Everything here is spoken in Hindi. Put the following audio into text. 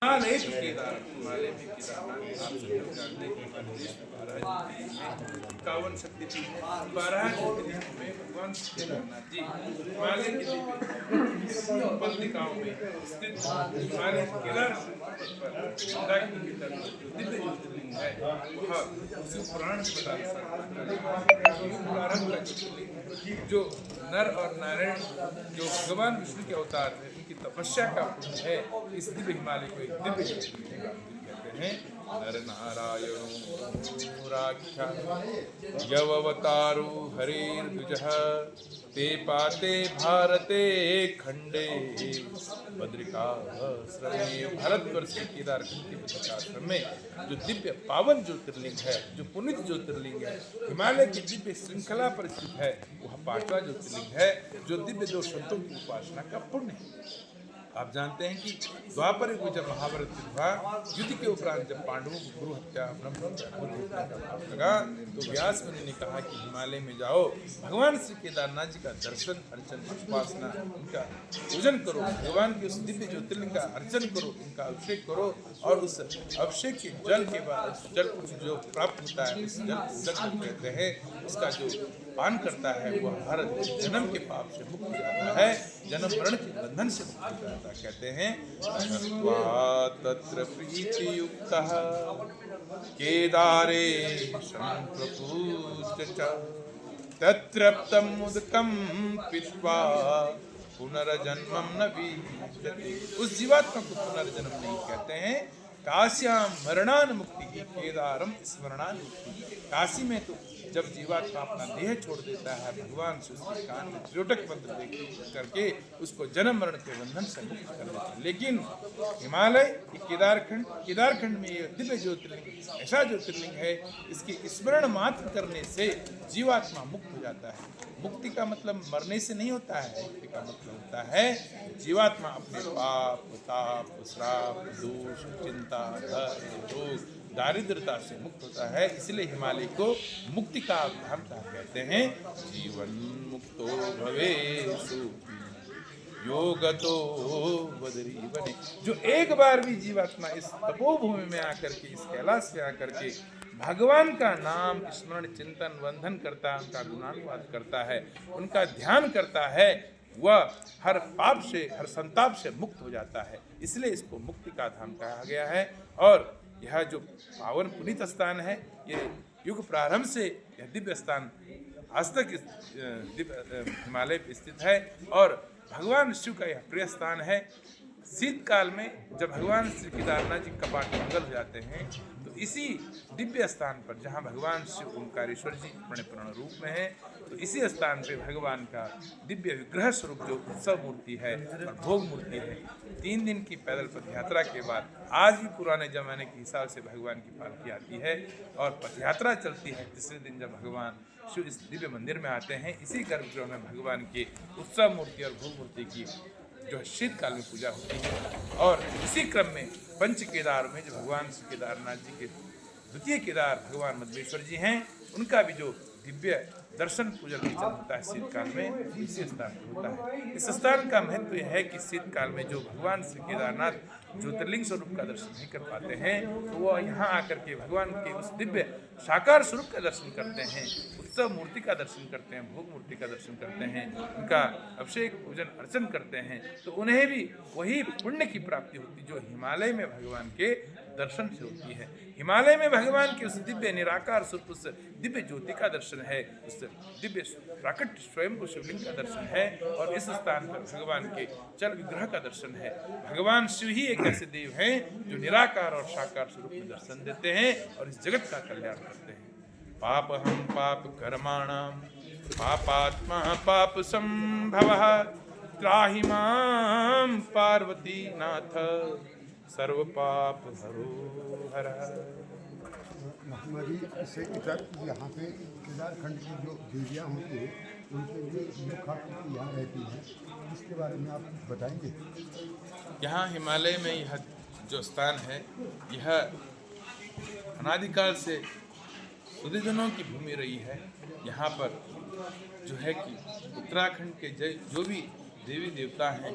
हिमालय में केदारनाथ आप सब लोग जानते हैं कि प्रदेश में 51 शक्तिपीठ है। 12 ज्योतिर्लिंग में भगवान श्री केदारनाथ जी हिमालय के उपत्यकाओं में स्थित हिमालय केदार मंदाकिनी के तट पर जो दिव्य ज्योतिर्लिंग है वह शिव पुराण के अनुसार प्रारंभ का ज्योतिर्लिंग जो नर और नारायण जो भगवान विष्णु के अवतार है उनकी तपस्या का पुण्य है। इस दिव्य हिमालय को एक दिव्य ज्योतिर्लिंग कहते हैं। नर नारायणोराख्या यवतारो हरिर्द्विजः ते पाते भारते खंडे बद्रिकाश्रमे भारतवर्ष के केदारखंड के बद्रिकाश्रम में जो दिव्य पावन ज्योतिर्लिंग है, जो पुनीत ज्योतिर्लिंग है, हिमालय की दिव्य श्रृंखला पर स्थित है, वह 5वां ज्योतिर्लिंग है जो दिव्य दो संतों की उपासना का पुण्य है। आप जानते हैं कि द्वापर युग में जब महाभारत हुआ, युद्ध के उपरांत जब पांडवों को गुरु हत्या ब्रह्म हत्या का पाप लगा तो व्यास मुनि ने कहा कि हिमालय में जाओ, भगवान श्री केदारनाथ जी का दर्शन अर्चन उपासना उनका पूजन करो, भगवान के उस दिव्य ज्योतिर्लिंग का अर्चन करो, उनका अभिषेक करो और उस अभिषेक के जल के बाद जल जो प्राप्त होता है उस जल कहते हैं, उसका जो पान करता है वह हर जन्म के पाप से मुक्त हो जाता है, जन्म मरण के बंधन से मुक्त हो जाता है। कहते हैं तत्र प्रीतियुक्तः केदारे संप्रपूज्य तत्रप्तं मुदकं पीत्वा पुनर्जन्मं न विद्यते। उस जीवात्मा को पुनर्जन्म नहीं कहते हैं। काश्याम मरणान मुक्ति केदारम स्मरणान मुक्ति। काशी में तो जब जीवात्मा अपना देह छोड़ देता है भगवान से उसके कान में त्रियोटक मंत्र देख करके उसको जन्म मरण के बंधन से मुक्त कर देता है। लेकिन हिमालय केदारखंड में ये दिव्य ज्योतिर्लिंग ऐसा ज्योतिर्लिंग है, इसकी स्मरण मात्र करने से जीवात्मा मुक्त हो जाता है। मुक्ति का मतलब मरने से नहीं होता है, मुक्ति का मतलब होता है जीवात्मा अपने पाप ताप श्राप दोष चिंता रोग दारिद्रता से मुक्त होता है। इसलिए हिमालय को मुक्ति का धाम कहते हैं। जीवन मुक्तो भवेषु योगतो बदरी बने। जो एक बार भी जीवात्मा इस तपोभूमि में आकर के इस कैलाश में आकर के भगवान का नाम स्मरण चिंतन वंदन करता है, उनका गुणानुवाद करता है, उनका ध्यान करता है, वह हर पाप से हर संताप से मुक्त हो जाता है। इसलिए इसको मुक्ति का धाम कहा गया है। और यह जो पावन पुनीत स्थान है, ये युग प्रारंभ से यह दिव्य स्थान आज तक हिमालय पर स्थित है और भगवान शिव का यह प्रिय स्थान है। शीतकाल में जब भगवान श्री केदारनाथ जी कपाट मंगल हो जाते हैं तो इसी दिव्य स्थान पर जहाँ भगवान शिव ओंकारेश्वर जी अपने पूर्ण रूप में है, तो इसी स्थान पे भगवान का दिव्य विग्रह स्वरूप जो उत्सव मूर्ति है और भोग मूर्ति है, 3 दिन की पैदल पथ यात्रा के बाद आज भी पुराने जमाने के हिसाब से भगवान की पालकी आती है और पथ यात्रा चलती है। तीसरे दिन जब भगवान शिव इस दिव्य मंदिर में आते हैं, इसी गर्भगृह में भगवान के उत्सव मूर्ति और भोग मूर्ति की जो शीतकाल में पूजा होती है। और इसी क्रम में पंच केदार में जो भगवान श्री केदारनाथ जी के द्वितीय केदार भगवान मध्वेश्वर जी हैं, उनका भी जो दिव्य दर्शन पूजन अर्चन होता है शीतकाल में, इसी स्थान पर होता है। इस स्थान का महत्व यह है कि शीतकाल में जो भगवान श्री केदारनाथ ज्योतिर्लिंग स्वरूप का दर्शन नहीं कर पाते हैं, तो वो यहाँ आकर के भगवान के उस दिव्य साकार स्वरूप का दर्शन करते हैं, उत्सव मूर्ति का दर्शन करते हैं, भोग मूर्ति का दर्शन करते हैं, उनका अभिषेक पूजन अर्चन करते हैं, तो उन्हें भी वही पुण्य की प्राप्ति होती जो हिमालय में भगवान के दर्शन से होती है। हिमालय में भगवान के उस दिव्य निराकार स्वरूप उस दिव्य ज्योति का दर्शन है, उस दिव्य प्राकट स्वयं को शिवलिंग का दर्शन है और इस स्थान पर भगवान के चल विग्रह का दर्शन है। भगवान शिव ही एक ऐसे देव हैं जो निराकार और साकार स्वरूप में दर्शन देते हैं और इस जगत का कल्याण करते हैं। पाप हम पाप कर्माणाम पापात्मा पाप संभवः त्राहि मां पार्वती नाथ सर्व पाप हरो हर। महात्मा जी इससे इतर यहाँ पे केदारखंड की जो देवियाँ होती हैं उनके लिए मुख्य यहाँ रहती हैं, इसके बारे में आप कुछ बताएंगे? यहाँ हिमालय में यह जो स्थान है, यह अनादिकाल से सुधीजनों की भूमि रही है। यहाँ पर जो है कि उत्तराखंड के जो भी देवी देवता हैं